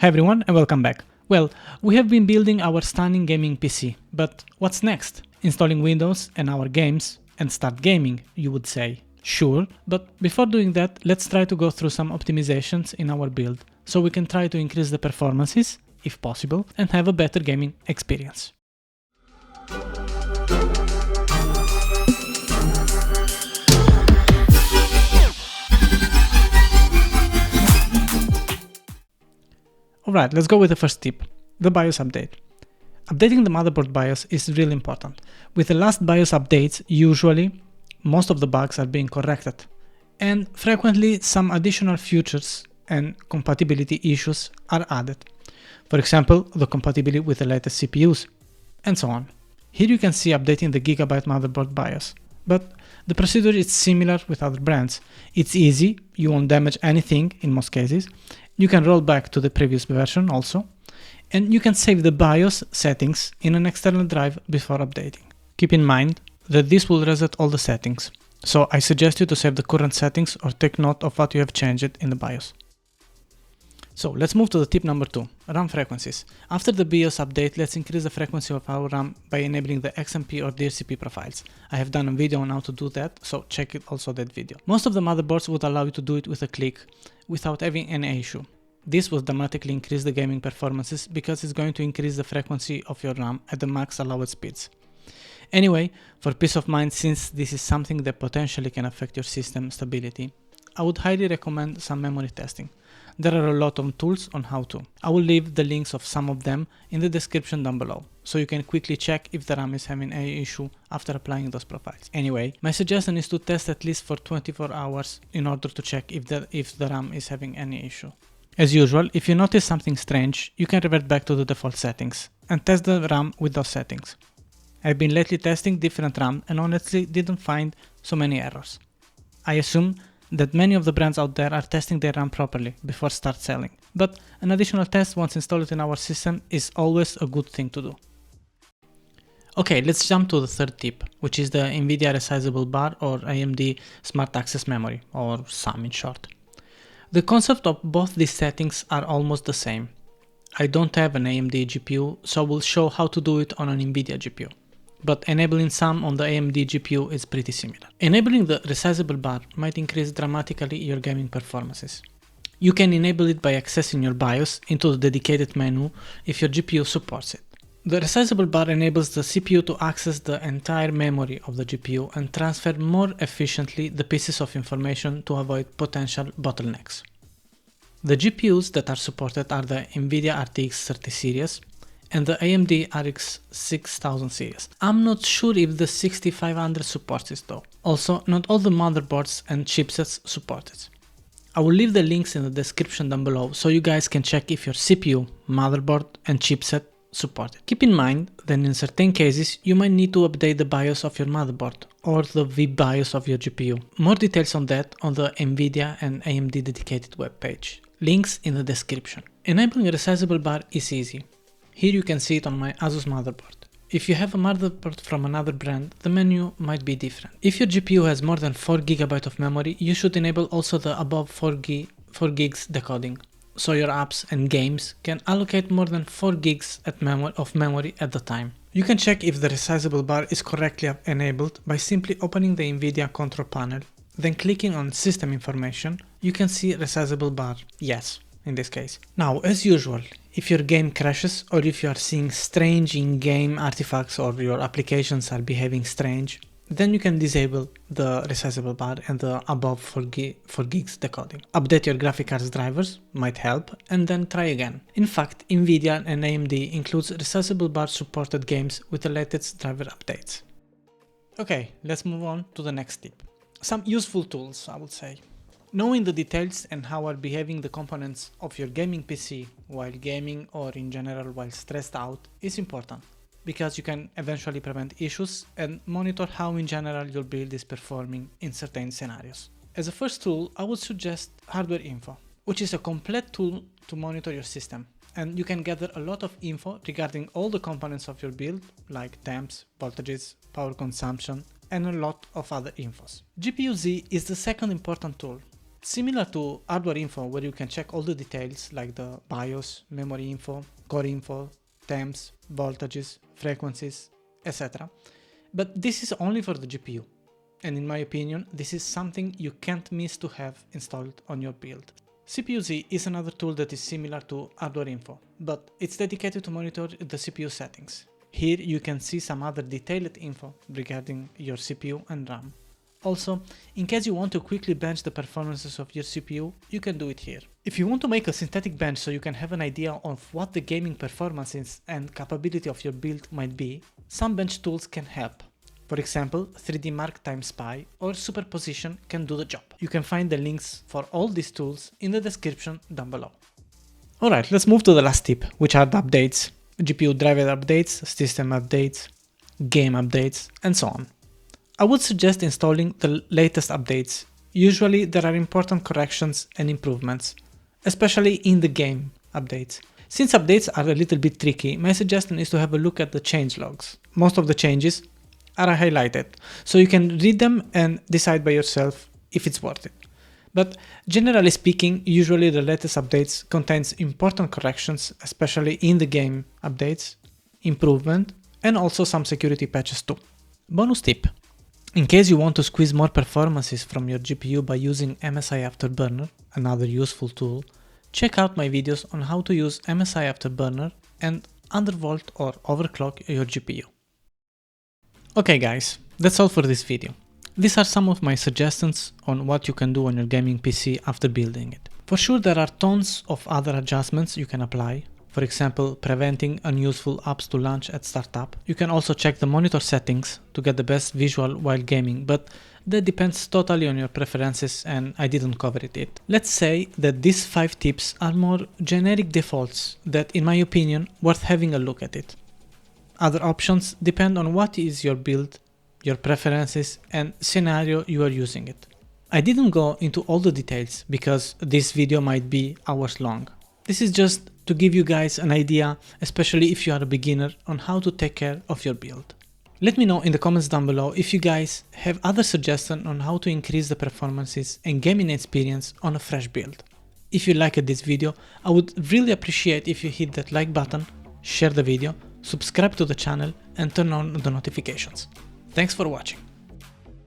Hi everyone and welcome back. Well, we have been building our stunning gaming PC, but what's next? Installing Windows and our games and start gaming, you would say. Sure, but before doing that, let's try to go through some optimizations in our build, so we can try to increase the performances, if possible, and have a better gaming experience. Alright, let's go with the first tip, the BIOS update. Updating the motherboard BIOS is really important. With the last BIOS updates, usually most of the bugs are being corrected, and frequently some additional features and compatibility issues are added. For example, the compatibility with the latest CPUs, and so on. Here you can see updating the Gigabyte motherboard BIOS, but the procedure is similar with other brands. It's easy, you won't damage anything in most cases. You can roll back to the previous version also, and you can save the BIOS settings in an external drive before updating. Keep in mind that this will reset all the settings, so I suggest you to save the current settings or take note of what you have changed in the BIOS. So let's move to the tip number 2, RAM frequencies. After the BIOS update, let's increase the frequency of our RAM by enabling the XMP or DHCP profiles. I have done a video on how to do that, so check it also that video. Most of the motherboards would allow you to do it with a click, without having any issue. This will dramatically increase the gaming performances because it's going to increase the frequency of your RAM at the max allowed speeds. Anyway, for peace of mind, since this is something that potentially can affect your system stability, I would highly recommend some memory testing. There are a lot of tools on how to. I will leave the links of some of them in the description down below, so you can quickly check if the RAM is having any issue after applying those profiles. Anyway, my suggestion is to test at least for 24 hours in order to check if the RAM is having any issue. As usual, if you notice something strange, you can revert back to the default settings and test the RAM with those settings. I've been lately testing different RAM and honestly didn't find so many errors. I assume that many of the brands out there are testing their RAM properly before start selling, but an additional test once installed in our system is always a good thing to do. Okay, let's jump to the third tip, which is the NVIDIA Resizable Bar or AMD Smart Access Memory, or SAM in short. The concept of both these settings are almost the same. I don't have an AMD GPU, so I will show how to do it on an NVIDIA GPU. But enabling SAM on the AMD GPU is pretty similar. Enabling the resizable bar might increase dramatically your gaming performances. You can enable it by accessing your BIOS into the dedicated menu if your GPU supports it. The resizable bar enables the CPU to access the entire memory of the GPU and transfer more efficiently the pieces of information to avoid potential bottlenecks. The GPUs that are supported are the NVIDIA RTX 30 series and the AMD RX 6000 series. I'm not sure if the 6500 supports it though. Also, not all the motherboards and chipsets support it. I will leave the links in the description down below so you guys can check if your CPU, motherboard and chipset support it. Keep in mind that in certain cases you might need to update the BIOS of your motherboard or the VBIOS of your GPU. More details on that on the NVIDIA and AMD dedicated webpage. Links in the description. Enabling a resizable bar is easy. Here you can see it on my Asus motherboard. If you have a motherboard from another brand, the menu might be different. If your GPU has more than 4 GB of memory, you should enable also the above 4 gigs decoding, so your apps and games can allocate more than 4 gigs of memory at the time. You can check if the resizable bar is correctly enabled by simply opening the NVIDIA control panel, then clicking on System Information. You can see resizable bar, yes, in this case. Now, as usual, if your game crashes or if you are seeing strange in-game artifacts or your applications are behaving strange, then you can disable the resizable bar and the above 4 gigs decoding. Update your graphic cards drivers, might help, and then try again. In fact, NVIDIA and AMD includes resizable bar supported games with the latest driver updates. Okay, let's move on to the next tip. Some useful tools, I would say. Knowing the details and how are behaving the components of your gaming PC while gaming or in general while stressed out is important, because you can eventually prevent issues and monitor how in general your build is performing in certain scenarios. As a first tool, I would suggest HWInfo, which is a complete tool to monitor your system, and you can gather a lot of info regarding all the components of your build, like temps, voltages, power consumption, and a lot of other infos. GPU-Z is the second important tool. Similar to HWInfo, where you can check all the details like the BIOS, memory info, core info, temps, voltages, frequencies, etc. But this is only for the GPU. And in my opinion, this is something you can't miss to have installed on your build. CPU-Z is another tool that is similar to HWInfo, but it's dedicated to monitor the CPU settings. Here you can see some other detailed info regarding your CPU and RAM. Also, in case you want to quickly bench the performances of your CPU, you can do it here. If you want to make a synthetic bench so you can have an idea of what the gaming performances and capability of your build might be, some bench tools can help. For example, 3D Mark x Spy or Superposition can do the job. You can find the links for all these tools in the description down below. Alright, let's move to the last tip, which are the updates. GPU driver updates, system updates, game updates, and so on. I would suggest installing the latest updates. Usually there are important corrections and improvements, especially in the game updates. Since updates are a little bit tricky, my suggestion is to have a look at the change logs. Most of the changes are highlighted, so you can read them and decide by yourself if it's worth it. But generally speaking, usually the latest updates contains important corrections, especially in the game updates, improvement, and also some security patches too. Bonus tip. In case you want to squeeze more performances from your GPU by using MSI Afterburner, another useful tool, check out my videos on how to use MSI Afterburner and undervolt or overclock your GPU. Okay guys, that's all for this video. These are some of my suggestions on what you can do on your gaming PC after building it. For sure there are tons of other adjustments you can apply. For example, preventing unuseful apps to launch at startup. You can also check the monitor settings to get the best visual while gaming, but that depends totally on your preferences and I didn't cover it. Let's say that these 5 tips are more generic defaults that, in my opinion, worth having a look at it. Other options depend on what is your build, your preferences and scenario you are using it. I didn't go into all the details because this video might be hours long. This is just to give you guys an idea, especially if you are a beginner, on how to take care of your build. Let me know in the comments down below if you guys have other suggestions on how to increase the performances and gaming experience on a fresh build. If you liked this video, I would really appreciate if you hit that like button, share the video, subscribe to the channel and turn on the notifications. Thanks for watching.